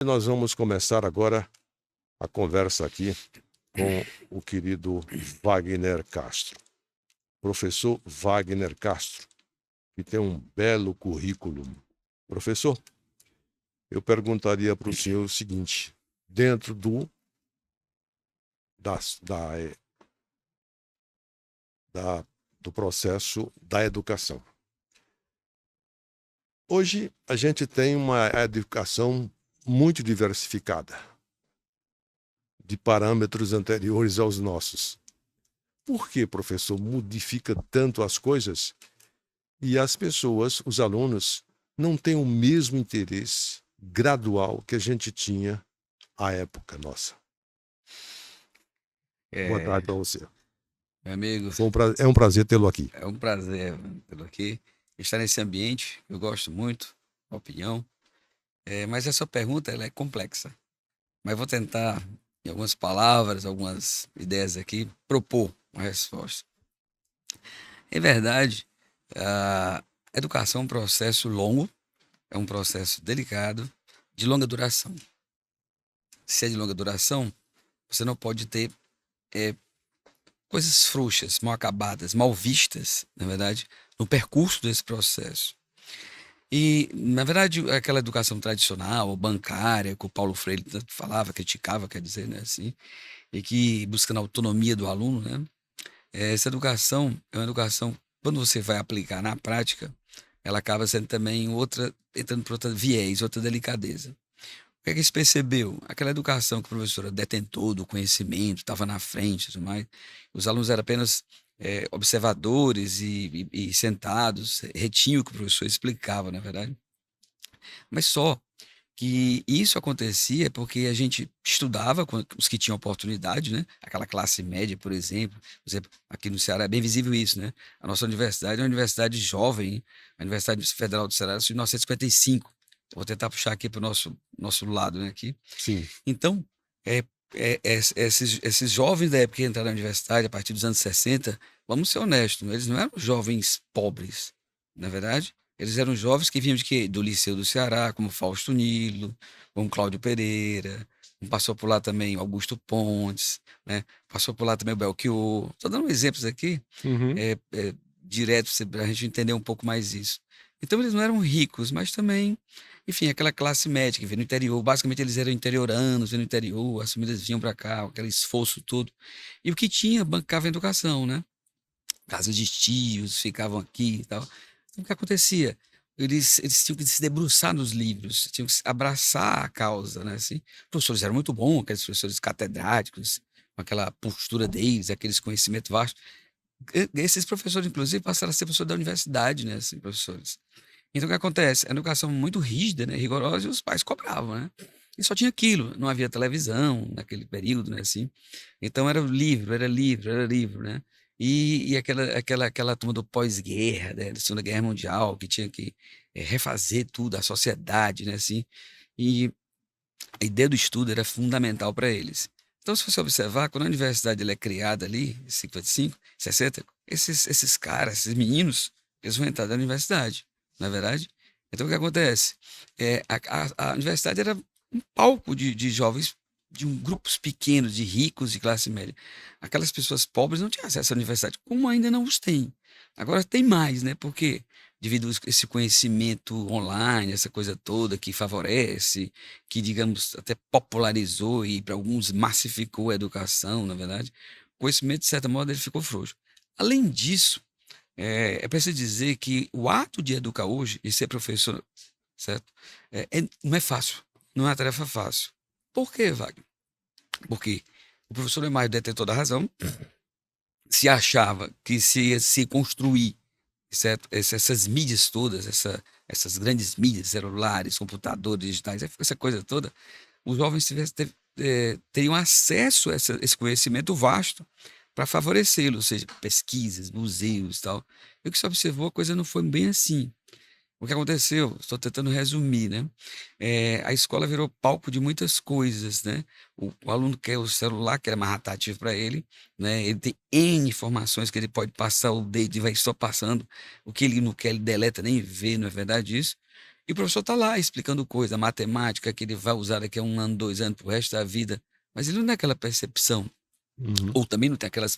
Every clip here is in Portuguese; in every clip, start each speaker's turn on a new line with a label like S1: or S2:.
S1: Nós vamos começar agora a conversa aqui com o querido Wagner Castro. Professor Wagner Castro, que tem um belo currículo. Professor, eu perguntaria para o senhor o seguinte: dentro das- da, eh, do processo da educação. Hoje a gente tem uma educação muito diversificada, de parâmetros anteriores aos nossos. Por que, professor, modifica tanto as coisas e as pessoas, os alunos, não têm o mesmo interesse gradual que a gente tinha à época nossa? Boa
S2: É,
S1: tarde para você.
S2: meu amigo,
S1: É um prazer tê-lo aqui.
S2: é um prazer tê-lo aqui, estar nesse ambiente, eu gosto muito, opinião, mas essa pergunta ela é complexa, mas vou tentar, em algumas palavras, algumas ideias aqui, propor uma resposta. Em verdade, a educação é um processo longo, é um processo delicado, de longa duração. Se é de longa duração, você não pode ter é, coisas frouxas, mal acabadas, mal vistas, na verdade, no percurso desse processo. E, na verdade, aquela educação tradicional, ou bancária, que o Paulo Freire tanto falava, criticava, quer dizer, né, assim, e que buscando a autonomia do aluno, né? Essa educação é uma educação, quando você vai aplicar na prática, ela acaba sendo também outra, entrando por outra viés, outra delicadeza. O que é que se percebeu? Aquela educação que a professora detentou do conhecimento, estava na frente e tudo mais, os alunos eram apenas observadores e sentados, retinham o que o professor explicava, na verdade. Mas só que isso acontecia porque a gente estudava com os que tinham oportunidade, né? Aquela classe média, por exemplo, aqui no Ceará é bem visível isso, né? A nossa universidade é uma universidade jovem, a Universidade Federal do Ceará é de 1955. Vou tentar puxar aqui para o nosso lado, né? Aqui.
S1: Sim.
S2: Então, é, esses jovens da época que entraram na universidade a partir dos anos 60, vamos ser honestos, eles não eram jovens pobres, na verdade. Eles eram jovens que vinham de quê? Do Liceu do Ceará, como Fausto Nilo, como Cláudio Pereira, passou por lá também Augusto Pontes, né? Passou por lá também o Belchior. Estou dando exemplos aqui,
S1: Uhum.
S2: direto, para a gente entender um pouco mais isso. Então, eles não eram ricos, mas também, enfim, aquela classe média que veio no interior. Basicamente, eles eram interioranos, veio no interior, as famílias vinham para cá, aquele esforço todo. E o que tinha, bancava a educação, né? Casas de tios, ficavam aqui e tal. Então, o que acontecia? Eles tinham que se debruçar nos livros, tinham que abraçar a causa, né? Assim, os professores eram muito bons, aqueles professores catedráticos, com aquela postura deles, aqueles conhecimentos vastos. Esses professores, inclusive, passaram a ser professores da universidade, né? Assim, professores. Então, o que acontece? A educação muito rígida, né? Rigorosa, e os pais cobravam, né? E só tinha aquilo, não havia televisão naquele período, né? Assim. Então, era livro, era livro, era livro, né? E aquela turma do pós-guerra, né? Da Segunda Guerra Mundial, que tinha que refazer tudo, a sociedade, né? Assim. E a ideia do estudo era fundamental para eles. Então, se você observar, quando a universidade ela é criada ali, em 55, 60, esses caras, esses meninos, eles vão entrar na universidade, não é verdade? Então, o que acontece? A universidade era um palco de jovens, de grupos pequenos, de ricos, de classe média. Aquelas pessoas pobres não tinham acesso à universidade, como ainda não os têm. Agora tem mais, né? Porque devido a esse conhecimento online, essa coisa toda que favorece, que, digamos, até popularizou e para alguns massificou a educação, na verdade, o conhecimento, de certa modo, ele ficou frouxo. Além disso, é preciso dizer que o ato de educar hoje e ser professor, certo? Não é fácil, não é uma tarefa fácil. Por quê, Wagner? Porque o professor é mais o detentor da razão, se achava que se ia se construir, certo? Essas mídias todas, essas grandes mídias, celulares, computadores, digitais, essa coisa toda, os jovens teriam acesso a esse conhecimento vasto para favorecê-lo, ou seja, pesquisas, museus e tal. E o que se observou, a coisa não foi bem assim. O que aconteceu, estou tentando resumir, né? A escola virou palco de muitas coisas, né? O aluno quer o celular, que era mais atrativo para ele, né? Ele tem N informações que ele pode passar o dedo e vai só passando. O que ele não quer, ele deleta, nem vê, não é verdade isso? E o professor está lá explicando coisa, a matemática que ele vai usar daqui a 1 ano, 2 anos, para o resto da vida. Mas ele não tem aquela percepção,
S1: Uhum.
S2: ou também não tem aquelas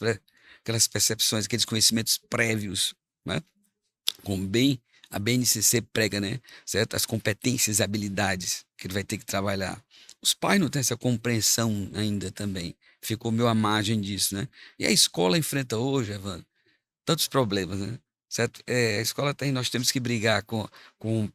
S2: percepções, aqueles conhecimentos prévios, né? Como bem a BNCC prega, né? Certo? As competências e habilidades que ele vai ter que trabalhar. Os pais não têm essa compreensão ainda também. Ficou meio à margem disso, né? E a escola enfrenta hoje, Evandro, tantos problemas, né? Certo? A escola tem, nós temos que brigar com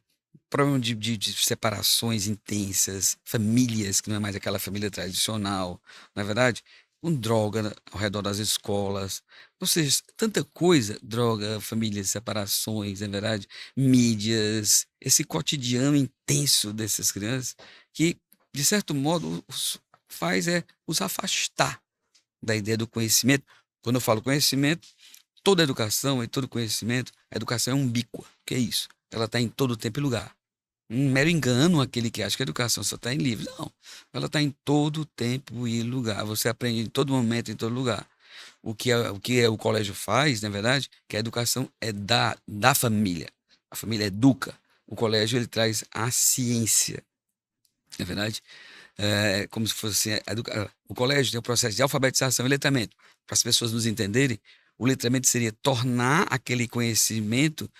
S2: problema de separações intensas, famílias que não é mais aquela família tradicional, não é verdade? Com droga ao redor das escolas, ou seja, tanta coisa, droga, famílias, separações, não é verdade? Mídias, esse cotidiano intenso dessas crianças que, de certo modo, faz os afastar da ideia do conhecimento. Quando eu falo conhecimento, toda educação e todo conhecimento, a educação é umbíqua. O que é isso? Ela está em todo tempo e lugar. Um mero engano aquele que acha que a educação só está em livros. Não. Ela está em todo tempo e lugar. Você aprende em todo momento, em todo lugar. O que o colégio faz, na verdade, que a educação é da família. A família educa. O colégio ele traz a ciência. Na verdade, é como se fosse o colégio tem um processo de alfabetização e letramento. Para as pessoas nos entenderem, o letramento seria tornar aquele conhecimento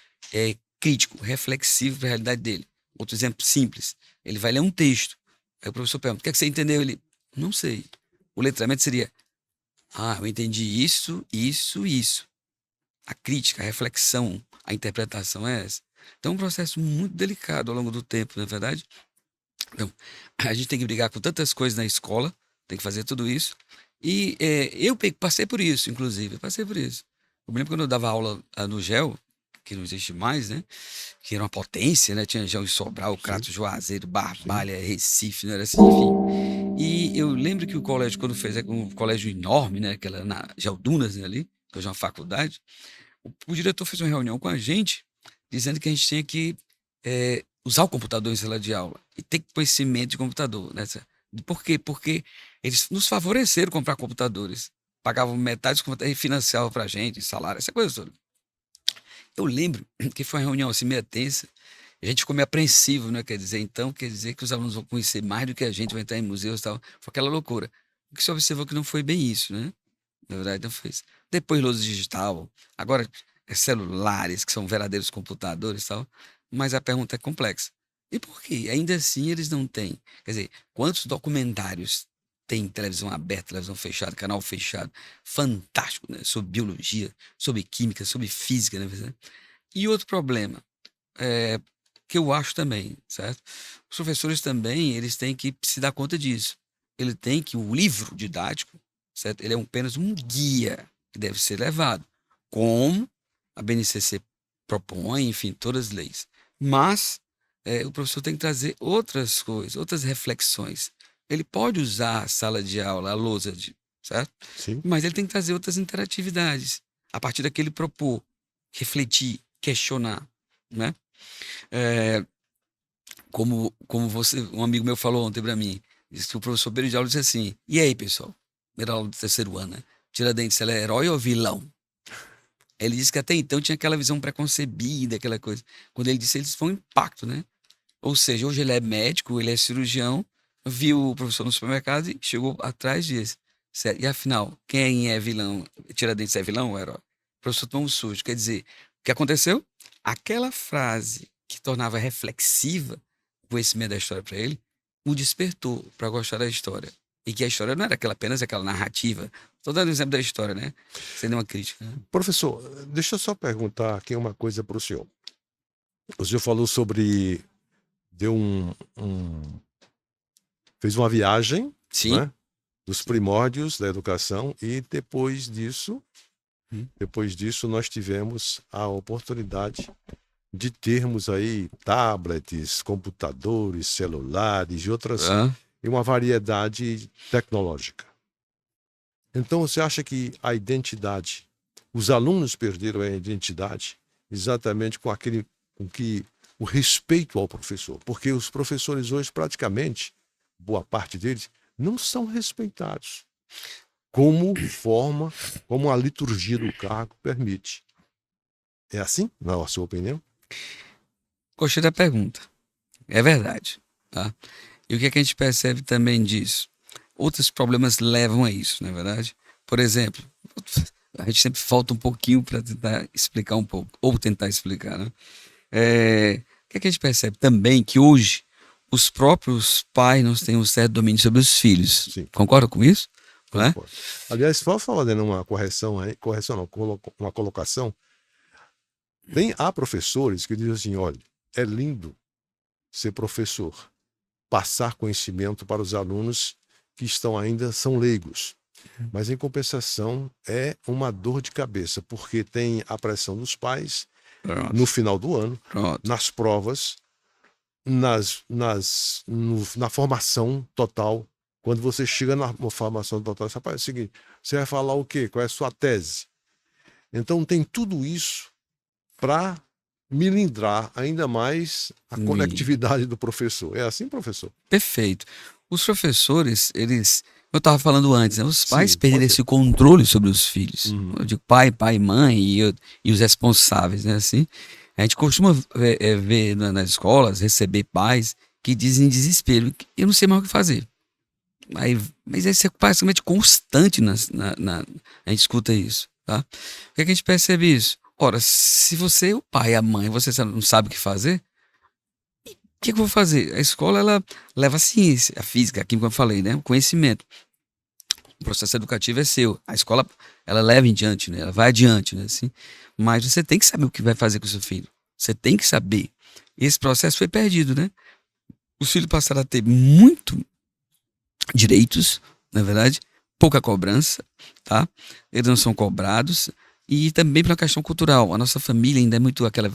S2: crítico, reflexivo para a realidade dele. Outro exemplo simples, ele vai ler um texto, aí o professor pergunta, o que é que você entendeu? Ele, não sei. O letramento seria, eu entendi isso, isso, isso. A crítica, a reflexão, a interpretação é essa. Então é um processo muito delicado ao longo do tempo, não é verdade? Então, a gente tem que brigar com tantas coisas na escola, tem que fazer tudo isso. E eu passei por isso, inclusive, eu passei por isso. Eu me lembro quando eu dava aula no GEL, que não existe mais, né? Que era uma potência, né? Tinha GEL em Sobral,
S1: Sim,
S2: Crato, Juazeiro,
S1: sim.
S2: Barbalha, Recife, não era assim, enfim. E eu lembro que o colégio, quando fez um colégio enorme, né? Aquela na GEL Dunas, né, ali, que hoje é uma faculdade, o diretor fez uma reunião com a gente, dizendo que a gente tinha que usar o computador em sala de aula e ter conhecimento de computador. Né? Por quê? Porque eles nos favoreceram comprar computadores. Pagavam metade dos computadores e financiavam pra gente, salário, essa coisa toda. Eu lembro que foi uma reunião assim meio tensa. A gente ficou meio apreensivo, né? Quer dizer que os alunos vão conhecer mais do que a gente, vai entrar em museus e tal. Foi aquela loucura. O que se observou que não foi bem isso, né? Na verdade, não foi isso. Depois, luz digital. Agora, celulares, que são verdadeiros computadores e tal. Mas a pergunta é complexa. E por quê? Ainda assim, eles não têm. Quer dizer, quantos documentários tem televisão aberta, televisão fechada, canal fechado? Fantástico, né? Sobre biologia, sobre química, sobre física, né? E outro problema, é, que eu acho também, certo? Os professores também, eles têm que se dar conta disso. Ele tem que, o livro didático, certo? Ele é apenas um guia que deve ser levado, como a BNCC propõe, enfim, todas as leis. Mas o professor tem que trazer outras coisas, outras reflexões. Ele pode usar a sala de aula, a lousa, certo?
S1: Sim.
S2: Mas ele tem que trazer outras interatividades. A partir daquele propor, refletir, questionar, né? É, como um amigo meu falou ontem para mim, disse que o professor Pedro de aula disse assim: e aí, pessoal? Primeira aula do terceiro ano, né? Tiradentes, ela é herói ou vilão? Ele disse que até então tinha aquela visão preconcebida, aquela coisa. Quando ele disse, eles foi um impacto, né? Ou seja, hoje ele é médico, ele é cirurgião, viu o professor no supermercado e chegou atrás disso. Certo? E afinal, quem é vilão? Tiradentes é vilão ou herói? O professor tomou um susto. Quer dizer, o que aconteceu? Aquela frase que tornava reflexiva o conhecimento da história para ele, o despertou para gostar da história. E que a história não era apenas aquela narrativa. Estou dando exemplo da história, né? Sendo uma crítica. Né?
S1: Professor, deixa eu só perguntar aqui uma coisa para o senhor. O senhor falou sobre. Deu fez uma viagem,
S2: Sim.
S1: né, dos primórdios da educação e depois disso nós tivemos a oportunidade de termos aí tablets, computadores, celulares e uma variedade tecnológica. Então você acha que a identidade, os alunos perderam a identidade exatamente com o respeito ao professor, porque os professores hoje praticamente, boa parte deles, não são respeitados como a liturgia do cargo permite. É assim? Não é a sua opinião?
S2: Gostei da pergunta. É verdade, tá? E o que é que a gente percebe também disso? Outros problemas levam a isso, não é verdade? Por exemplo, a gente sempre falta um pouquinho para tentar explicar um pouco, ou tentar explicar, né? O que é que a gente percebe também que hoje os próprios pais não têm um certo domínio sobre os filhos.
S1: Sim,
S2: Concorda com isso? Não é?
S1: concordo. Aliás, só fazendo uma correção aí, correção não, uma colocação, há professores que dizem assim, olha, é lindo ser professor, passar conhecimento para os alunos que são leigos. Mas, em compensação, é uma dor de cabeça, porque tem a pressão dos pais no
S2: Pronto,
S1: final do ano,
S2: pronto.
S1: nas provas, na formação total. Quando você chega na formação total, você fala o seguinte, você vai falar o quê? Qual é a sua tese? Então, tem tudo isso para milindrar ainda mais a
S2: Me-
S1: conectividade do professor. É assim, professor?
S2: Perfeito. Os professores, eles, eu estava falando antes, né? Os pais
S1: Sim,
S2: perderam
S1: pode ser.
S2: esse controle sobre os filhos.
S1: Uhum.
S2: Eu digo pai, pai, mãe e os responsáveis, né? Assim, a gente costuma ver nas escolas, receber pais que dizem em desespero, eu não sei mais o que fazer. Aí, mas isso é basicamente constante a gente escuta isso, tá? Por que é que a gente percebe isso? Ora, se você, o pai, a mãe, você não sabe o que fazer, o que é que eu vou fazer? A escola, ela leva a ciência, a física, aquilo que eu falei, né? O conhecimento. O processo educativo é seu. A escola, ela leva em diante, né? Ela vai adiante, né? Assim, mas você tem que saber o que vai fazer com o seu filho. Você tem que saber. Esse processo foi perdido, né? Os filhos passaram a ter muito direitos, na verdade, pouca cobrança, tá? Eles não são cobrados. E também pela questão cultural. A nossa família ainda é muito aquela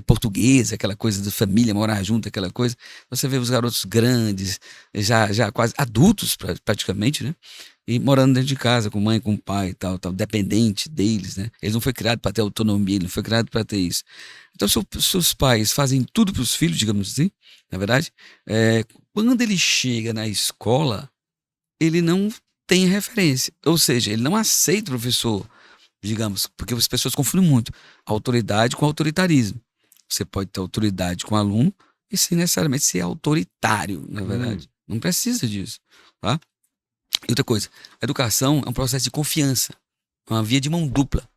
S2: portuguesa, aquela coisa de família, morar junto, aquela coisa. Você vê os garotos grandes, já quase adultos praticamente, né? E morando dentro de casa, com mãe, com pai e tal, dependente deles, né? Eles não foi criado para ter autonomia, ele não foi criado para ter isso. Então, seus pais fazem tudo para os filhos, digamos assim, na verdade, é, quando ele chega na escola, ele não tem referência. Ou seja, ele não aceita o professor, digamos, porque as pessoas confundem muito autoridade com autoritarismo. Você pode ter autoridade com o aluno e sem necessariamente ser autoritário, na
S1: Hum,
S2: verdade. Não precisa disso, tá? E outra coisa, a educação é um processo de confiança, é uma via de mão dupla,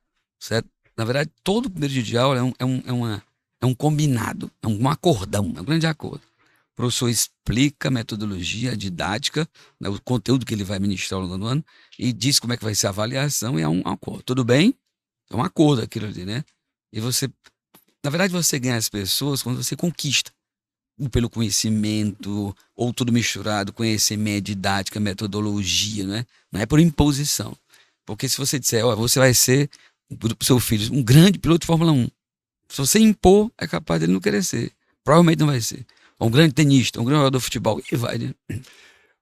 S2: certo? Na verdade, todo primeiro dia de aula é um combinado, é um acordão, é um grande acordo. O professor explica a metodologia, a didática, né, o conteúdo que ele vai ministrar ao longo do ano e diz como é que vai ser a avaliação e é um acordo. Tudo bem? É um acordo aquilo ali, né? E você, na verdade, você ganha as pessoas quando você conquista. Ou pelo conhecimento, ou tudo misturado, conhecimento, didática, metodologia, né? Não é por imposição. Porque se você disser, ó, você vai ser, pro seu filho, um grande piloto de Fórmula 1. Se você impor, é capaz dele não querer ser. Provavelmente não vai ser. Um grande tenista, um grande jogador de futebol, e vai, né?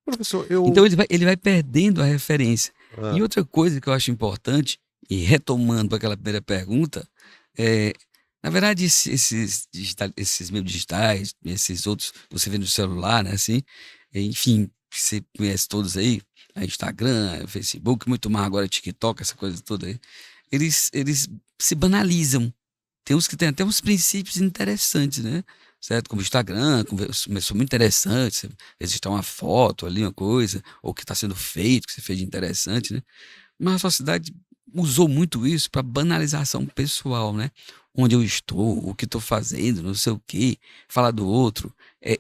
S1: professor,
S2: Então ele vai perdendo a referência. E
S1: ah,
S2: outra coisa que eu acho importante, e retomando aquela primeira pergunta, é, na verdade, esses meios digitais, esses outros que você vê no celular, né, assim, enfim, você conhece todos aí, Instagram, Facebook, muito mais agora TikTok, essa coisa toda aí, eles se banalizam. Tem uns que têm até uns princípios interessantes, né? Certo? Como o Instagram, começou muito interessante. Existe uma foto ali, uma coisa, ou que está sendo feito, que você fez de interessante, né? Mas a sociedade usou muito isso para banalização pessoal, né? Onde eu estou, o que estou fazendo, não sei o quê, falar do outro.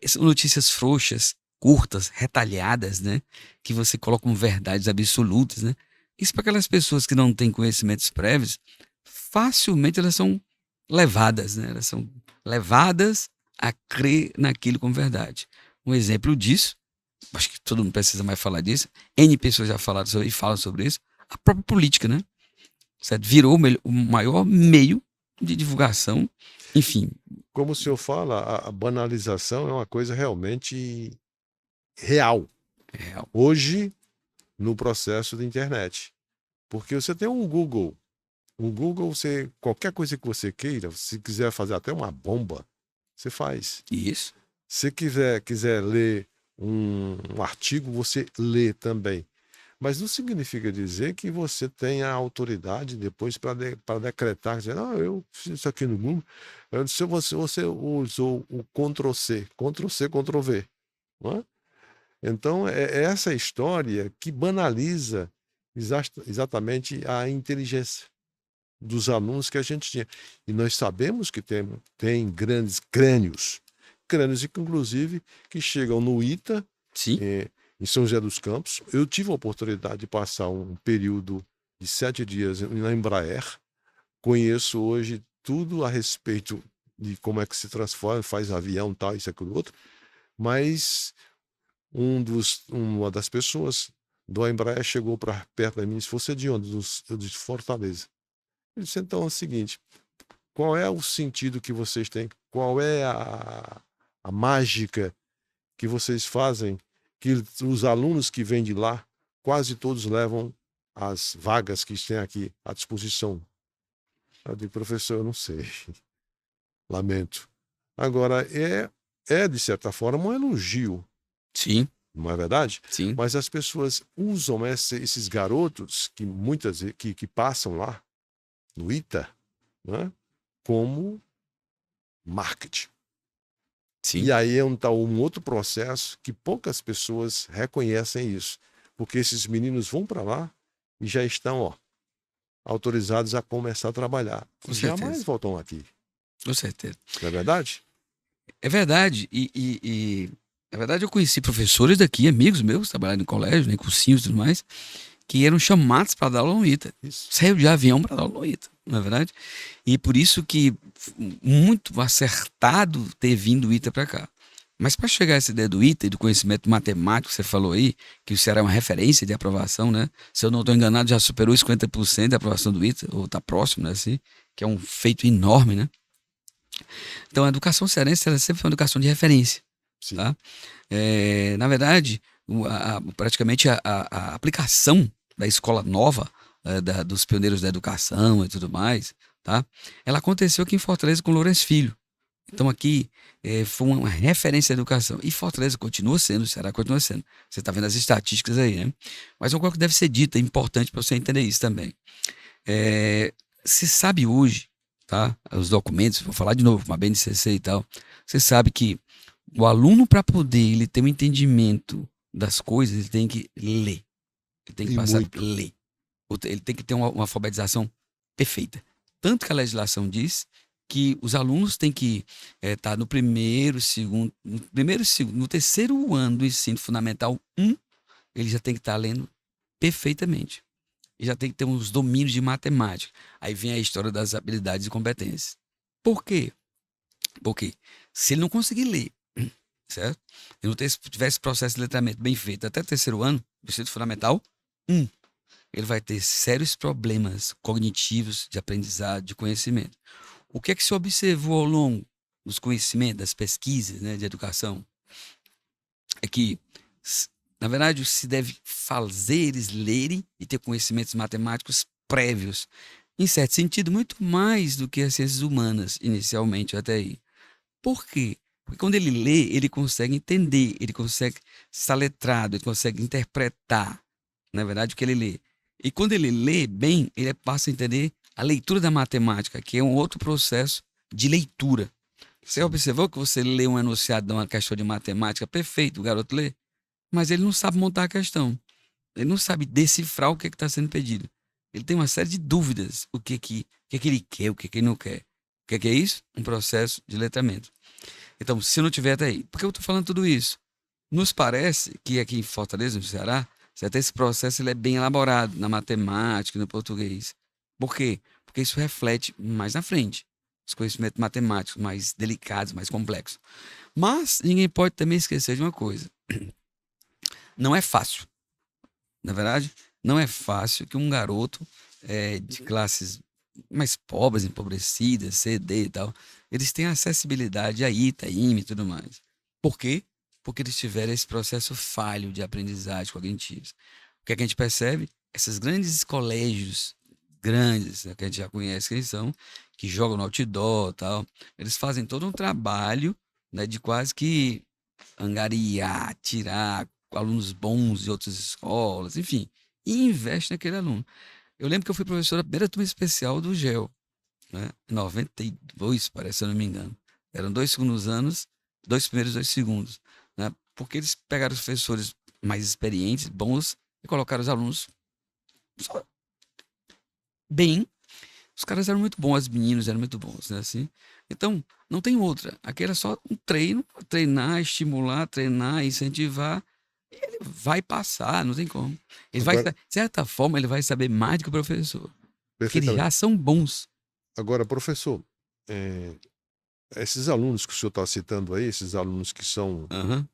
S2: São notícias frouxas, curtas, retalhadas, né? Que você coloca como verdades absolutas, né? Isso para aquelas pessoas que não têm conhecimentos prévios, facilmente elas são levadas, né? Elas são levadas a crer naquilo como verdade. Um exemplo disso, acho que todo mundo precisa mais falar disso, N pessoas já falaram sobre, e falam sobre isso, a própria política, né? Certo? Virou o maior meio de divulgação, enfim,
S1: como o senhor fala, a banalização é uma coisa realmente real.
S2: é real.
S1: Hoje, no processo da internet. Porque você tem um Google. O Google, qualquer coisa que você queira, se quiser fazer até uma bomba, você faz.
S2: Isso.
S1: Se quiser ler um artigo, você lê também. Mas não significa dizer que você tem a autoridade depois para decretar, dizer, não, eu fiz isso aqui no Google. Se você usou o Ctrl+C, Ctrl+C, Ctrl+V, não é? Então, é essa história que banaliza exatamente a inteligência dos alunos que a gente tinha. E nós sabemos que tem grandes crânios, inclusive, que chegam no ITA,
S2: Sim,
S1: em São José dos Campos. Eu tive a oportunidade de passar um período de 7 dias na Embraer. Conheço hoje tudo a respeito de como é que se transforma, faz avião, tal, isso, aquilo, outro. Mas uma das pessoas do Embraer chegou para perto de mim e disse, você é de onde? Eu disse, Fortaleza. Ele disse, então é o seguinte, qual é o sentido que vocês têm? Qual é a mágica que vocês fazem, que os alunos que vêm de lá, quase todos levam as vagas que têm aqui à disposição? Eu digo, professor, eu não sei. Lamento. Agora, de certa forma, um elogio,
S2: sim,
S1: não é verdade?
S2: sim.
S1: Mas as pessoas usam esses garotos que muitas vezes que passam lá no ITA, né, como marketing.
S2: Sim.
S1: E aí está um outro processo que poucas pessoas reconhecem isso, porque esses meninos vão para lá e já estão, ó, autorizados a começar a trabalhar.
S2: Com
S1: E jamais
S2: certeza,
S1: voltam aqui,
S2: com certeza.
S1: não é verdade?
S2: É verdade, na verdade eu conheci professores daqui, amigos meus, trabalhando em colégio, né, cursinhos e tudo mais, que eram chamados para dar aula no ITA.
S1: Isso.
S2: Saiu de avião para dar aula no ITA, não é verdade? E por isso que muito acertado ter vindo o ITA para cá. Mas para chegar a essa ideia do ITA e do conhecimento matemático que você falou aí, que o Ceará é uma referência de aprovação, né? Se eu não estou enganado, já superou os 50% da aprovação do ITA, ou está próximo, né? Assim, que é um feito enorme, né? Então a educação cearense ela sempre foi uma educação de referência,
S1: Sim.
S2: tá? Na verdade, praticamente a aplicação da escola nova, dos pioneiros da educação e tudo mais, tá? Ela aconteceu aqui em Fortaleza com o Lourenço Filho. Então aqui foi uma referência à educação. E Fortaleza continua sendo, o Ceará continua sendo. Você está vendo as estatísticas aí, né? Mas uma coisa que deve ser dita, é importante para você entender isso também. Se sabe hoje, tá? Os documentos, vou falar de novo, uma BNCC e tal. Você sabe que o aluno, para poder ele ter um entendimento das coisas, ele tem que ler. Ele tem que
S1: E
S2: passar
S1: muito.
S2: a ler. Ele tem que ter uma alfabetização perfeita. Tanto que a legislação diz que os alunos têm que estar no no terceiro ano do ensino fundamental 1, ele já tem que estar lendo perfeitamente. E já tem que ter uns domínios de matemática. Aí vem a história das habilidades e competências. Por quê? Porque se ele não conseguir ler, certo? E não tivesse processo de letramento bem feito até o terceiro ano, do ensino fundamental 1, ele vai ter sérios problemas cognitivos de aprendizado, de conhecimento. O que é que se observou ao longo dos conhecimentos, das pesquisas, né, de educação? É que, na verdade, se deve fazer eles lerem e ter conhecimentos matemáticos prévios. Em certo sentido, muito mais do que as ciências humanas, inicialmente, até aí. Por quê? Porque quando ele lê, ele consegue entender, ele consegue estar letrado, ele consegue interpretar, na verdade, o que ele lê. E quando ele lê bem, ele passa a entender a leitura da matemática, que é um outro processo de leitura. Você
S1: Sim.
S2: observou que você lê um enunciado de uma questão de matemática, perfeito, o garoto lê, mas ele não sabe montar a questão. Ele não sabe decifrar o que está sendo pedido. Ele tem uma série de dúvidas. O que ele quer, o que ele não quer. O que é isso? Um processo de letramento. Então, se não tiver, até aí. Por que eu estou falando tudo isso? Nos parece que aqui em Fortaleza, no Ceará, certo? Esse processo ele é bem elaborado na matemática, no português. Por quê? Porque isso reflete mais na frente os conhecimentos matemáticos mais delicados, mais complexos. Mas ninguém pode também esquecer de uma coisa. Não é fácil. Na verdade, não é fácil que um garoto de classes mais pobres, empobrecidas, C, D e tal, eles tenham acessibilidade a ITA, IME e tudo mais. Por quê? Porque eles tiveram esse processo falho de aprendizagem cognitiva. O que é que a gente percebe? Esses grandes colégios, grandes, né, que a gente já conhece quem são, que jogam no outdoor e tal, eles fazem todo um trabalho, né, de quase que angariar, tirar alunos bons de outras escolas, enfim, e investe naquele aluno. Eu lembro que eu fui professor da primeira turma especial do GEL, né? Em 92, parece, se eu não me engano. Eram 2 segundos anos, 2 primeiros, 2 segundos, né? Porque eles pegaram os professores mais experientes, bons, e colocaram os alunos só bem. Os caras eram muito bons, os meninos eram muito bons, né, assim. Então, não tem outra. Aqui era só um treino, treinar, estimular, treinar, incentivar. E ele vai passar, não tem como. Ele vai,
S1: Agora,
S2: de certa forma, ele vai saber mais do que o professor. Porque eles
S1: perfeitamente.
S2: já são bons.
S1: Agora, professor, é, esses alunos que o senhor está citando aí, esses alunos que são
S2: Aham.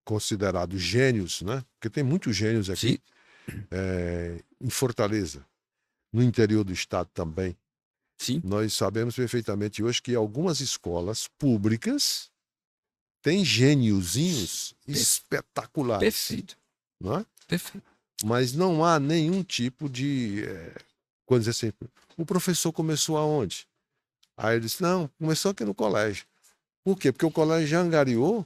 S1: considerados gênios, né? Porque tem muitos gênios
S2: Sim,
S1: aqui, em Fortaleza, no interior do estado também.
S2: sim.
S1: Nós sabemos perfeitamente hoje que algumas escolas públicas têm gêniozinhos espetaculares,
S2: Perfeito.
S1: não é?
S2: Perfeito.
S1: Mas não há nenhum tipo de. Quando diz assim, o professor começou aonde? Aí ele disse: não, começou aqui no colégio. Por quê? Porque o colégio já angariou,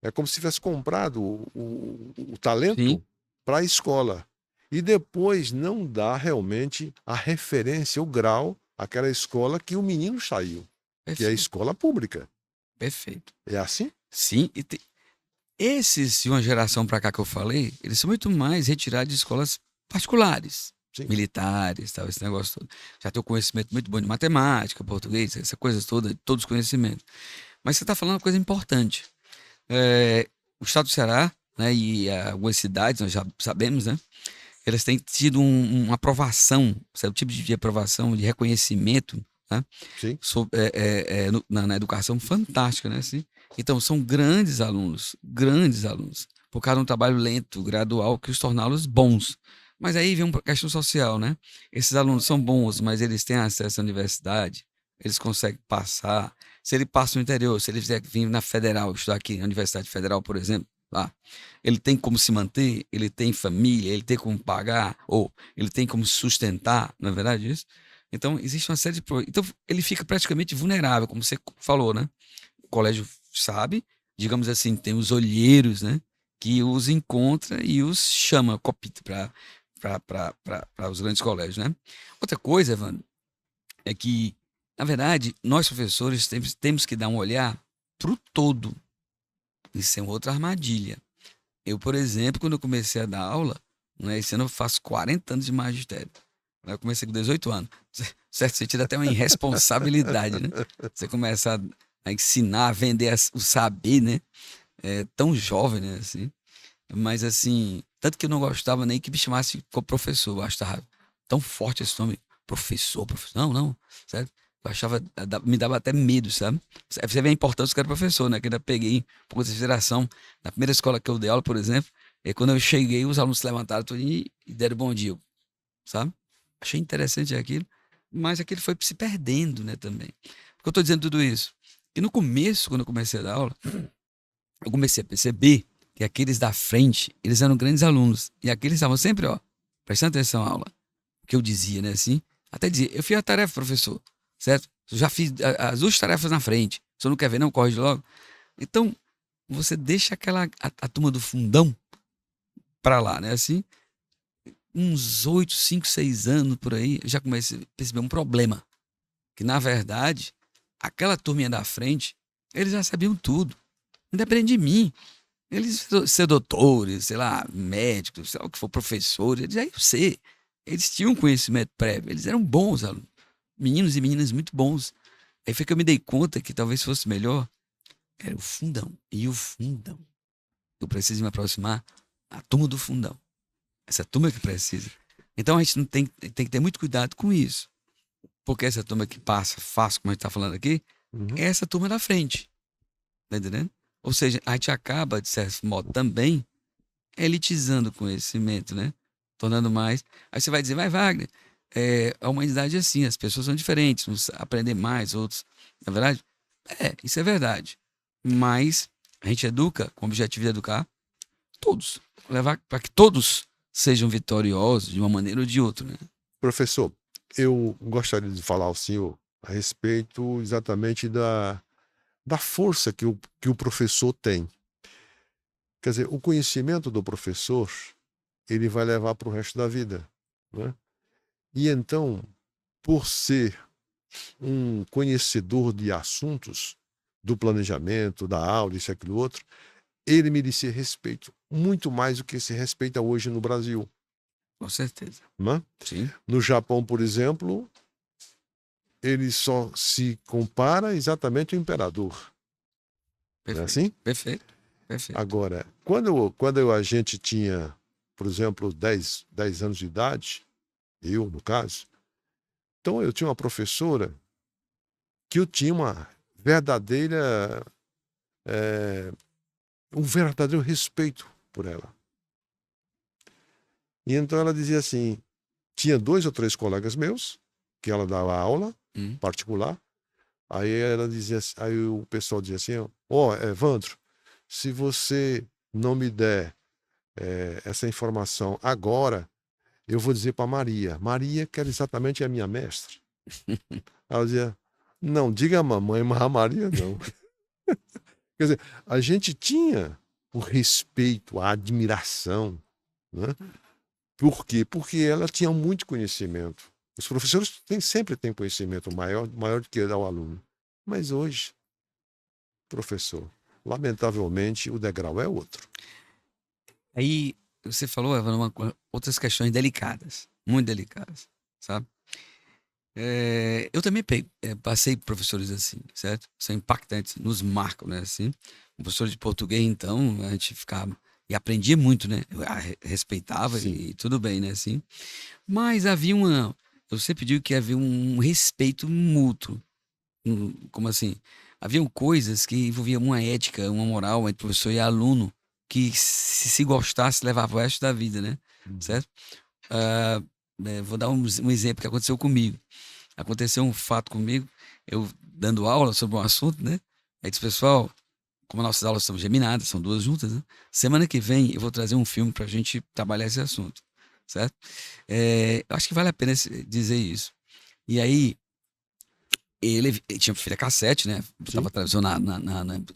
S1: é como se tivesse comprado o
S2: Sim,
S1: talento para a escola. E depois não dá realmente a referência, o grau, àquela escola que o menino saiu, que é a
S2: perfeito.
S1: escola pública.
S2: Perfeito.
S1: É assim?
S2: Sim, esses de uma geração para cá que eu falei, eles são muito mais retirados de escolas particulares,
S1: Sim.
S2: militares, tal, esse negócio todo. Já tem um conhecimento muito bom de matemática, português, essa coisa toda, todos os conhecimentos. Mas você está falando uma coisa importante. O estado do Ceará, né, e algumas cidades, nós já sabemos, né, elas têm tido uma aprovação, sabe, o tipo de aprovação, de reconhecimento, né,
S1: Sim.
S2: na educação fantástica, né? Assim. Então, são grandes alunos, por causa de um trabalho lento, gradual, que os torná-los bons. Mas aí vem uma questão social, né? Esses alunos são bons, mas eles têm acesso à universidade, eles conseguem passar. Se ele passa no interior, se ele quiser vir na Federal, estudar aqui na Universidade Federal, por exemplo, lá, ele tem como se manter, ele tem família, ele tem como pagar, ou ele tem como sustentar, não é verdade isso? Então, existe uma série de. Então, ele fica praticamente vulnerável, como você falou, né? O colégio sabe, digamos assim, tem os olheiros, né? Que os encontra e os chama, copita para os grandes colégios, né? Outra coisa, Evandro, é que, na verdade, nós professores temos que dar um olhar para o todo. Isso é outra armadilha. Eu, por exemplo, quando eu comecei a dar aula, né, esse ano eu faço 40 anos de magistério. Eu comecei com 18 anos. Certo sentido, até uma irresponsabilidade, né? Você começa a ensinar, a vender o saber, né? É, tão jovem, né? Assim. Mas, assim, tanto que eu não gostava nem que me chamasse como professor. Eu achava tão forte esse nome. Professor, professor. Não, não, certo? Eu achava, me dava até medo, sabe? Você vê a importância que era professor, né? Que eu ainda peguei um pouco de consideração. Na primeira escola que eu dei aula, por exemplo, e quando eu cheguei, os alunos se levantaram tudo e deram bom dia, sabe? Achei interessante aquilo, mas aquilo foi se perdendo, né, também. Por que eu estou dizendo tudo isso? Que no começo, quando eu comecei a dar aula, eu comecei a perceber que aqueles da frente, eles eram grandes alunos. E aqueles estavam sempre, ó, prestando atenção à aula. O que eu dizia, né, assim? Até dizia, eu fiz a tarefa, professor, certo? Eu já fiz as duas tarefas na frente. Se você não quer ver, não, corrige logo. Então, você deixa a turma do fundão pra lá, né, assim? Uns 8, 5, 6 anos por aí, eu já comecei a perceber um problema. Que, na verdade, aquela turminha da frente, eles já sabiam tudo. Não depende de mim. Eles ser doutores, sei lá, médicos, sei lá o que for, professores, eles aí eu sei. Eles tinham conhecimento prévio, eles eram bons alunos. Meninos e meninas muito bons. Aí foi que eu me dei conta que talvez fosse melhor, era o fundão. E o fundão. Eu preciso me aproximar da turma do fundão. Essa turma que precisa. Então a gente não tem que ter muito cuidado com isso. Porque essa turma que passa fácil, como a gente está falando aqui,
S1: Uhum.
S2: é essa turma da frente. Tá entendendo? Ou seja, a gente acaba, de certo modo, também elitizando o conhecimento, né? Tornando mais. Aí você vai dizer, vai, Wagner, a humanidade é assim, as pessoas são diferentes, uns aprendem mais, outros. Na verdade? Isso é verdade. Mas a gente educa, com o objetivo de educar todos. Levar para que todos sejam vitoriosos de uma maneira ou de outra, né?
S1: Professor, eu gostaria de falar ao senhor a respeito exatamente da força que o professor tem. Quer dizer, o conhecimento do professor ele vai levar para o resto da vida, né? E então, por ser um conhecedor de assuntos, do planejamento, da aula, isso e aquilo outro, ele merecia respeito, muito mais do que se respeita hoje no Brasil,
S2: Com certeza.
S1: né?
S2: Sim,
S1: No Japão, por exemplo, ele só se compara exatamente ao imperador, não é
S2: perfeito.
S1: assim?
S2: Perfeito. Perfeito.
S1: Agora, a gente tinha, por exemplo, 10 anos de idade, eu, no caso, então eu tinha uma professora que eu tinha uma verdadeira, um verdadeiro respeito por ela. E então ela dizia assim, tinha 2 ou 3 colegas meus, que ela dava aula
S2: Hum.
S1: particular, aí ela dizia, aí o pessoal dizia assim, ó, Evandro, se você não me der essa informação agora, eu vou dizer para Maria. Maria, que era exatamente a minha mestra. Ela dizia, não, diga a mamãe, mas a Maria não. Quer dizer, a gente tinha o respeito, a admiração, né? Por quê? Porque ela tinha muito conhecimento. Os professores sempre têm conhecimento maior do que dá ao aluno. Mas hoje, professor, lamentavelmente, o degrau é outro.
S2: Aí você falou, Eva, outras questões delicadas, muito delicadas, sabe? Eu também passei por professores assim, certo? São impactantes, nos marcam, né? Assim, um professor de português, então, a gente ficava e aprendia muito, né? Respeitava
S1: Sim.
S2: e tudo bem, né? Assim, mas havia eu sempre digo que havia um respeito mútuo, como assim? Haviam coisas que envolviam uma ética, uma moral entre professor e aluno, que se gostasse levava o resto da vida, né? Certo? Ah, vou dar um exemplo que aconteceu comigo. Aconteceu um fato comigo, eu dando aula sobre um assunto, né? Aí disse, pessoal, como nossas aulas são geminadas, são 2 juntas, né? Semana que vem eu vou trazer um filme pra gente trabalhar esse assunto, certo? Eu acho que vale a pena dizer isso. E aí, ele tinha fita cassete, né? Botava
S1: Sim.
S2: a televisão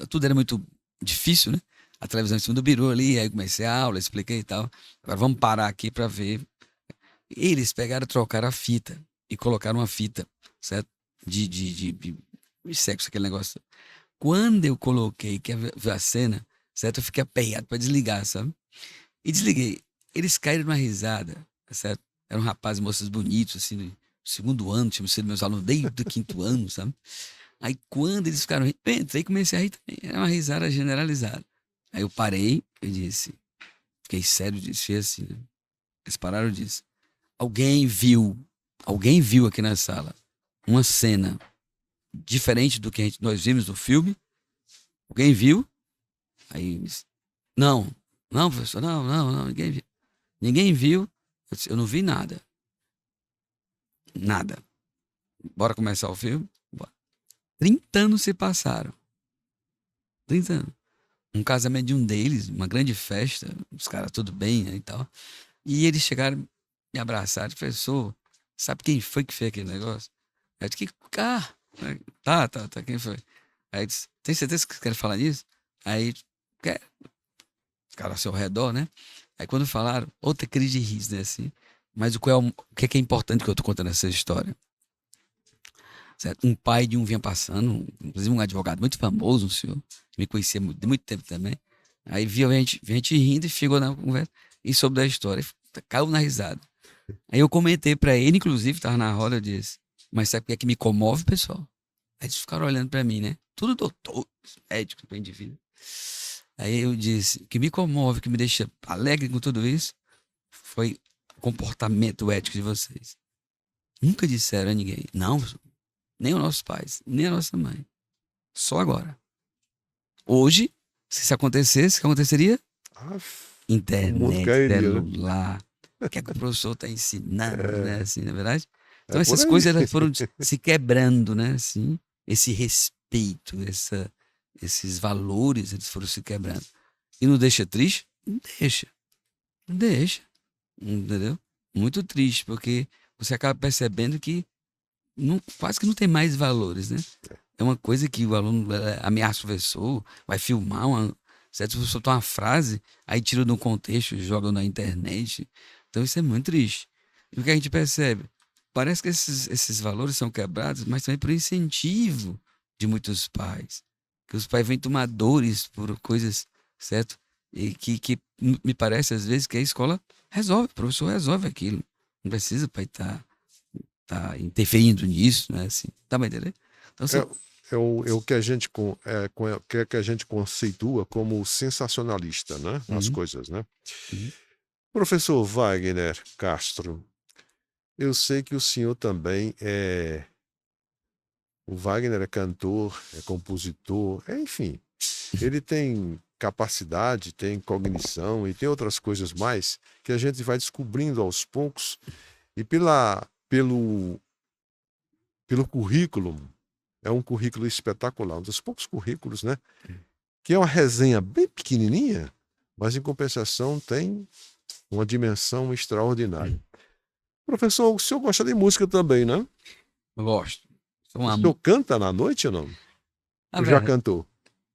S2: tudo era muito difícil, né? A televisão em cima do biru ali, aí comecei a aula, expliquei e tal. Agora vamos parar aqui pra ver. Eles pegaram, trocaram a fita e colocaram uma fita, certo? De sexo, aquele negócio. Quando eu coloquei, que ver a cena, certo? Eu fiquei aperreado pra desligar, sabe? E desliguei. Eles caíram numa risada, certo? Eram rapazes e moças bonitos, assim, do 2º ano, tinham sido meus alunos desde o 5º ano, sabe? Aí quando eles ficaram rindo, eu entrei e comecei a rir também. Era uma risada generalizada. Aí eu parei e disse, fiquei sério, disse assim, né? Eles pararam e disse, alguém viu aqui na sala uma cena diferente do que nós vimos no filme? Alguém viu? Aí, não, não, professor, não, ninguém viu. Ninguém viu. Eu disse, eu não vi nada. Nada. Bora começar o filme? Bora. 30 anos se passaram. 30 anos. Um casamento de um deles, uma grande festa, os caras tudo bem, né, e tal. E eles chegaram, me abraçaram, professor, sabe quem foi que fez aquele negócio? Aí eu disse, tá, quem foi? Aí eu disse, tem certeza que você quer falar nisso? Aí, quer? Os caras ao seu redor, né? Aí quando falaram, outra crise de riso, né, assim. Mas o que é importante que eu tô contando essa história? Certo? Um pai de um vinha passando, inclusive um advogado muito famoso, um senhor, que me conhecia de muito tempo também. Aí viu a gente rindo e chegou na conversa e soube da história, caiu na risada. Aí eu comentei pra ele, inclusive, tava na roda, eu disse, mas sabe o que é que me comove, pessoal? Aí eles ficaram olhando pra mim, né? Tudo doutor, médico, bem de vida. Aí eu disse, o que me comove, que me deixa alegre com tudo isso, foi o comportamento ético de vocês. Nunca disseram a ninguém, não, nem os nossos pais, nem a nossa mãe. Só agora. Hoje, se isso acontecesse, o que aconteceria?
S1: O mundo
S2: Internet,
S1: cairia, né?
S2: celular. O que é que o professor está ensinando, né? Assim, na verdade.
S1: É
S2: Então,
S1: por
S2: essas
S1: aí.
S2: coisas elas foram se quebrando, né? Assim, esse respeito, esses valores, eles foram se quebrando. E não deixa triste? Não deixa. Não deixa. Entendeu? Muito triste, porque você acaba percebendo que quase que não tem mais valores, né? É uma coisa que o aluno ameaça o professor, vai filmar, certo? Se você soltar uma frase, aí tira de um contexto, joga na internet. Então isso é muito triste. E o que a gente percebe? Parece que esses valores são quebrados, mas também por incentivo de muitos pais. Que os pais vêm tomadores por coisas, certo? E que me parece às vezes que a escola resolve, o professor resolve aquilo. Não precisa o pai tá interferindo nisso, né? Assim, tá me entendendo? Então,
S1: É,
S2: são,
S1: é o que a gente que a gente conceitua como sensacionalista, né? As
S2: Uhum,
S1: coisas, né?
S2: uhum.
S1: Professor Wagner Castro, eu sei que o senhor também é. O Wagner é cantor, é compositor, enfim. Ele tem capacidade, tem cognição e tem outras coisas mais que a gente vai descobrindo aos poucos e pelo currículo, é um currículo espetacular, um dos poucos currículos, né? Que é uma resenha bem pequenininha, mas em compensação tem uma dimensão extraordinária. Professor, o senhor gosta de música também, né?
S2: Eu gosto. Sou
S1: O
S2: uma,
S1: senhor canta na noite ou não?
S2: a
S1: Ou já
S2: verdade,
S1: cantou?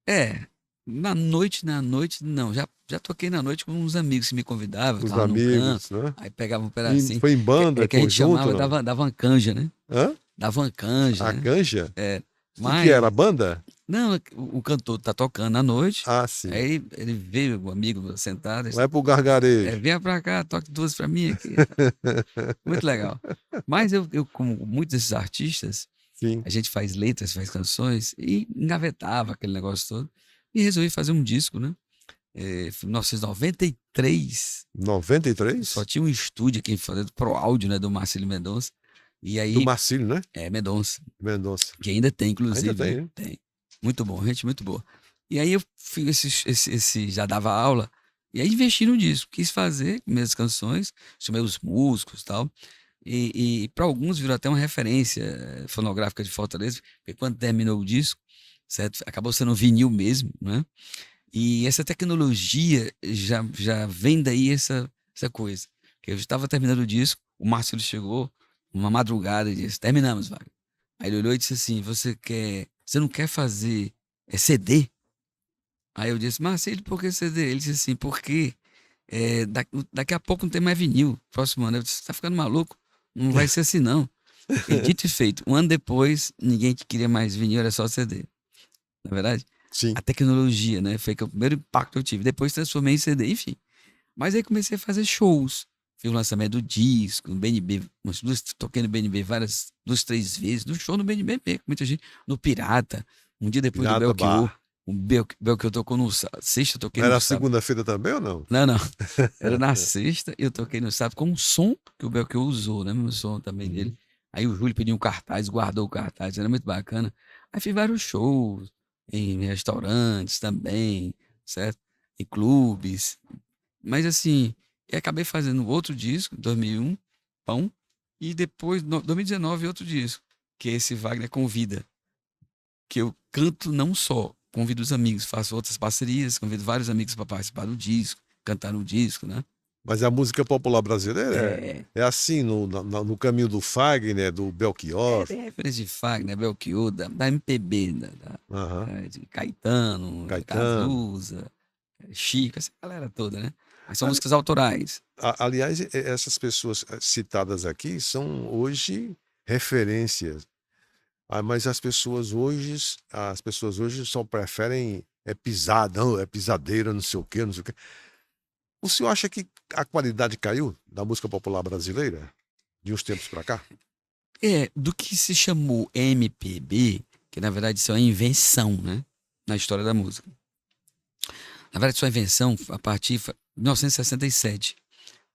S2: é, na noite, não. Já toquei na noite com uns amigos que me convidavam, eu
S1: Os
S2: tava num canto,
S1: amigos, né?
S2: aí pegava um pedacinho,
S1: Foi em banda,
S2: que a gente
S1: conjunto,
S2: chamava,
S1: não?
S2: dava uma canja, né?
S1: Hã?
S2: Dava uma canja,
S1: A
S2: né?
S1: canja?
S2: É,
S1: O que era? A
S2: mas,
S1: banda?
S2: não, o cantor tá tocando à noite,
S1: Ah, sim.
S2: aí ele veio, o amigo sentado,
S1: Vai pro gargarejo.
S2: venha pra cá, toque duas pra mim aqui. Muito legal. Mas eu, como muitos desses artistas,
S1: Sim.
S2: a gente faz letras, faz canções e engavetava aquele negócio todo. E resolvi fazer um disco, né? Foi em 1993,
S1: 93?
S2: só tinha um estúdio aqui fazendo pro áudio, né? Do Marcílio Mendonça. E
S1: Do
S2: aí,
S1: Marcílio, né?
S2: Mendonça,
S1: Mendonça.
S2: que ainda tem,
S1: Ainda
S2: inclusive,
S1: tem,
S2: né?
S1: né?
S2: Tem. Muito bom, gente muito boa. E aí eu fiz já dava aula, e aí investi no disco, quis fazer minhas canções, chamei os músicos e tal. E para alguns virou até uma referência fonográfica de Fortaleza, porque quando terminou o disco, certo? Acabou sendo um vinil mesmo, né? E essa tecnologia já vem daí essa coisa. Que eu estava terminando o disco, o Márcio chegou uma madrugada e disse: Terminamos, Wagner. Aí ele olhou e disse assim: Você não quer fazer CD? Aí eu disse: Marcelo, por que CD? Ele disse assim: Porque daqui a pouco não tem mais vinil. Próximo ano. Eu disse: Você tá ficando maluco? Não vai ser assim, não. E dito e feito, um ano depois, ninguém que queria mais vinil, era só CD. Na verdade,
S1: Sim.
S2: a tecnologia, né? Foi que o primeiro impacto que eu tive. Depois transformei em CD, enfim. Mas aí comecei a fazer shows. Fiz o lançamento do disco, no BNB, toquei no BNB duas, três vezes, no show no BNB, com muita gente, no Pirata, um dia depois do
S1: Pirata
S2: Belchior.
S1: Bar.
S2: O Belchior tocou no sexta, eu toquei no
S1: Era
S2: sábado.
S1: segunda-feira também ou não?
S2: Não, não. Era na sexta e eu toquei no sábado com um som que o Belchior usou, né? Meu som também dele.
S1: Uhum.
S2: Aí o Júlio pediu um cartaz, guardou o cartaz, era muito bacana. Aí fiz vários shows em restaurantes também, certo? Em clubes. Mas assim, eu acabei fazendo outro disco, 2001, Pão, e depois, 2019, outro disco, que é esse Wagner Convida, que eu canto não só, convido os amigos, faço outras parcerias, convido vários amigos para participar do disco, cantar no disco, né?
S1: Mas a música popular brasileira
S2: É,
S1: é assim, no caminho do Fagner, do Belchior.
S2: tem referência de Fagner, Belchior, da MPB,
S1: Aham.
S2: de Caetano,
S1: Caetano.
S2: Cazuza, Chico, essa galera toda, né? Mas são músicas autorais.
S1: Aliás, essas pessoas citadas aqui são hoje referências. Mas as pessoas hoje só preferem pisadão, pisadeira, não sei o quê, não sei o quê. O senhor acha que a qualidade caiu da música popular brasileira de uns tempos para cá?
S2: Do que se chamou MPB, que na verdade isso é uma invenção, né? Na história da música. Na verdade, isso é uma invenção a partir de 1967,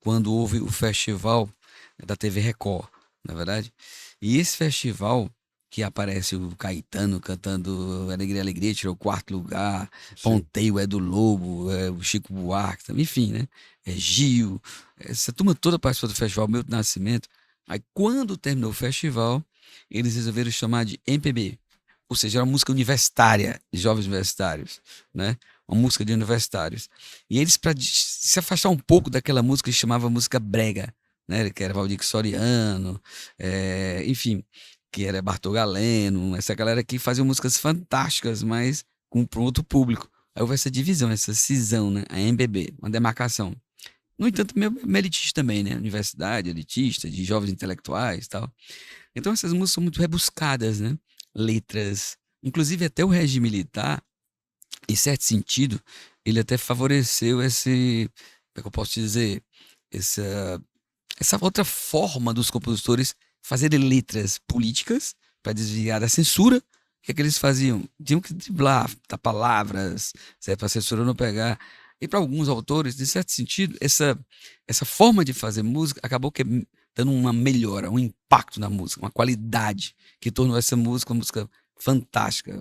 S2: quando houve o festival da TV Record, na verdade. E esse festival, que aparece o Caetano cantando Alegria, Alegria, tirou o quarto lugar,
S1: Sim.
S2: Ponteio é do Lobo, o Chico Buarque, enfim, né? Gil, essa turma toda participou do festival Milton Nascimento. Aí, quando terminou o festival, eles resolveram chamar de MPB, ou seja, era uma música universitária, de jovens universitários, né? Uma música de universitários. E eles, para se afastar um pouco daquela música que chamava música brega, né? Que era Valdir Soriano, enfim, que era Bartol Galeno, essa galera que fazia músicas fantásticas, mas para um outro público, Aí houve essa divisão, essa cisão, né? A MBB, uma demarcação. No entanto, meio elitista também, né? Universidade, elitista, de jovens intelectuais e tal. Então essas músicas são muito rebuscadas, né? Letras. Inclusive até o regime militar, em certo sentido, ele até favoreceu esse, como é que eu posso dizer, essa, essa outra forma dos compositores fazerem letras políticas para desviar da censura. O que é que eles faziam? Tinham que driblar, dar palavras, para a censura não pegar. E para alguns autores, de certo sentido, essa forma de fazer música acabou dando uma melhora, um impacto na música, uma qualidade que tornou essa música uma música fantástica,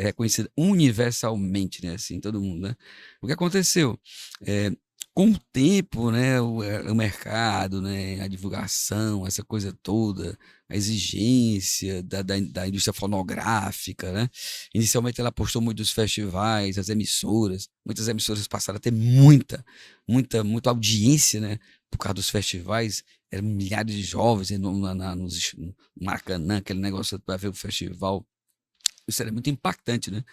S2: reconhecida universalmente, né? Assim, todo mundo, né? O que aconteceu? É, com o tempo, né, o mercado, né, a divulgação, essa coisa toda, a exigência da indústria fonográfica, né? Inicialmente ela apostou muito nos festivais, as emissoras. Muitas emissoras passaram a ter muita audiência, né? Por causa dos festivais. Eram milhares de jovens no Maracanã, aquele negócio para ver o festival. Isso era muito impactante, né?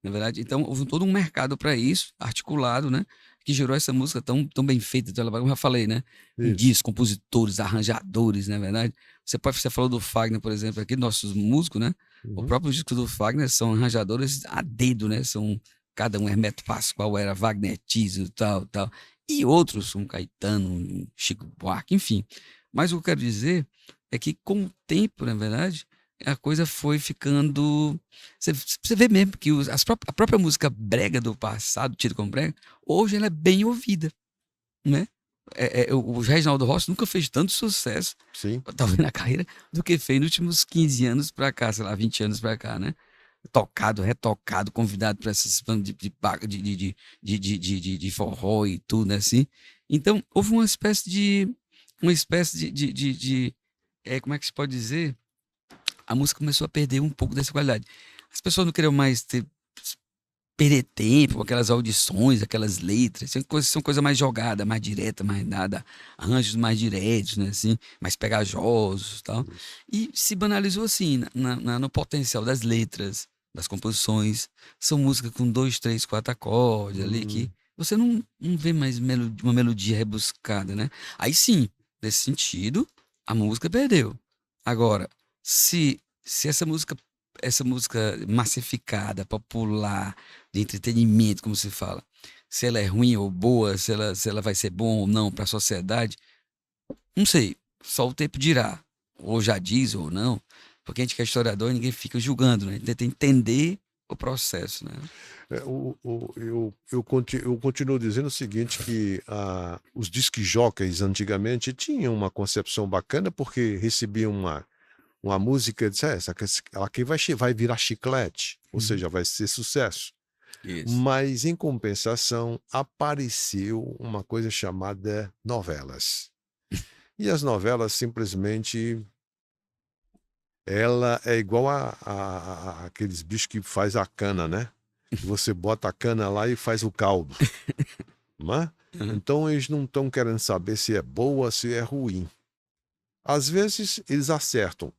S2: Na verdade, então houve todo um mercado para isso, articulado, né? Que gerou essa música tão bem feita. Então, como eu já falei, né?
S1: Isso.
S2: Compositores, arranjadores, na verdade. Você falou do Fagner, por exemplo, aqui, nossos músicos, né? O
S1: Uhum.
S2: próprio disco do Fagner são arranjadores a dedo, né? São, cada um, Hermeto Pascoal era Wagner Tiso, tal. E outros, um Caetano, um Chico Buarque, enfim. Mas o que eu quero dizer é que com o tempo, na verdade, a coisa foi ficando. Você vê mesmo que a própria música brega do passado, tida como brega, hoje ela é bem ouvida, né? O Reginaldo Rossi nunca fez tanto sucesso,
S1: Sim.
S2: talvez na carreira, do que fez nos últimos 15 anos pra cá, sei lá, 20 anos pra cá, né? Tocado, retocado, convidado para essas bandas de forró e tudo, né, assim. Então, houve como é que se pode dizer? A música começou a perder um pouco dessa qualidade. As pessoas não queriam mais perder tempo com aquelas audições, aquelas letras. São coisa mais jogada, mais direta, mais nada, arranjos mais diretos, né, assim, mais pegajosos e tal.
S1: Isso.
S2: E se banalizou assim, no potencial das letras, das composições. São músicas com 2, 3, 4 acordes ali que
S1: Hum.
S2: você não vê mais uma melodia rebuscada, né? Aí sim, nesse sentido, a música perdeu. Agora, se essa música massificada, popular, de entretenimento, como se fala, se ela é ruim ou boa, se ela vai ser bom ou não para a sociedade, não sei, só o tempo dirá, ou já diz ou não, porque a gente que é historiador, ninguém fica julgando, né? A gente tenta entender o processo, né?
S1: Eu continuo dizendo o seguinte, que os disc jockeys antigamente tinham uma concepção bacana porque recebiam uma música, disse, essa aqui vai virar chiclete, ou
S2: Uhum.
S1: seja, vai ser sucesso.
S2: Isso.
S1: Mas, em compensação, apareceu uma coisa chamada novelas. E as novelas simplesmente, ela é igual aqueles bichos que faz a cana, né? Que você bota a cana lá e faz o caldo, não é?
S2: Uhum.
S1: Então eles não estão querendo saber se é boa, se é ruim. Às vezes eles acertam.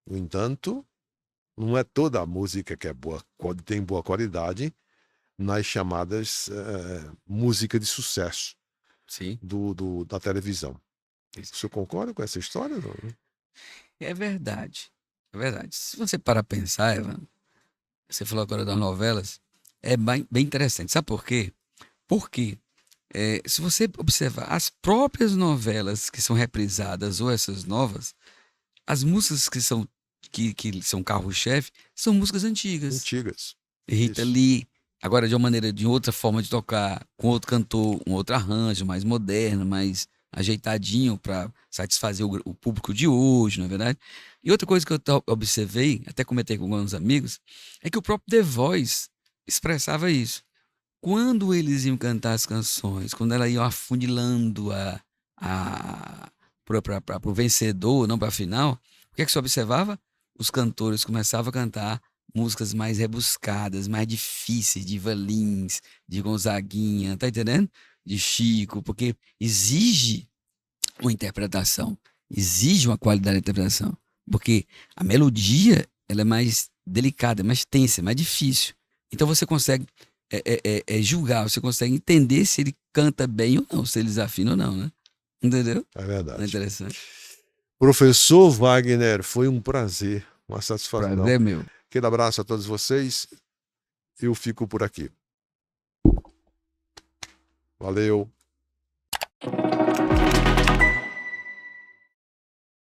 S1: No entanto, não é toda a música que é boa, tem boa qualidade nas chamadas música de sucesso
S2: Sim.
S1: da televisão.
S2: Isso.
S1: Você concorda com essa história? Não?
S2: É verdade. É verdade. Se você parar a pensar, Evan, você falou agora das novelas, é bem interessante. Sabe por quê? Porque se você observar as próprias novelas que são reprisadas ou essas novas, as músicas que são carro-chefe são músicas antigas.
S1: Antigas.
S2: Rita
S1: Isso.
S2: Lee, agora de outra forma de tocar, com outro cantor, um outro arranjo, mais moderno, mais ajeitadinho para satisfazer o público de hoje, não é verdade? E outra coisa que eu observei, até comentei com alguns amigos, é que o próprio The Voice expressava isso. Quando eles iam cantar as canções, quando ela ia afunilando para o vencedor, não para a final, o que é que você observava? Os cantores começavam a cantar músicas mais rebuscadas, mais difíceis, de Ivan Lins, de Gonzaguinha, tá entendendo? De Chico, porque exige uma interpretação, exige uma qualidade de interpretação, porque a melodia ela é mais delicada, mais tensa, mais difícil. Então você consegue é julgar, você consegue entender se ele canta bem ou não, se ele desafina ou não, né? Entendeu?
S1: É
S2: É
S1: verdade.
S2: interessante.
S1: Professor Wagner, foi um prazer, uma satisfação.
S2: Prazer é meu.
S1: Aquele abraço a todos vocês. Eu fico por aqui. Valeu.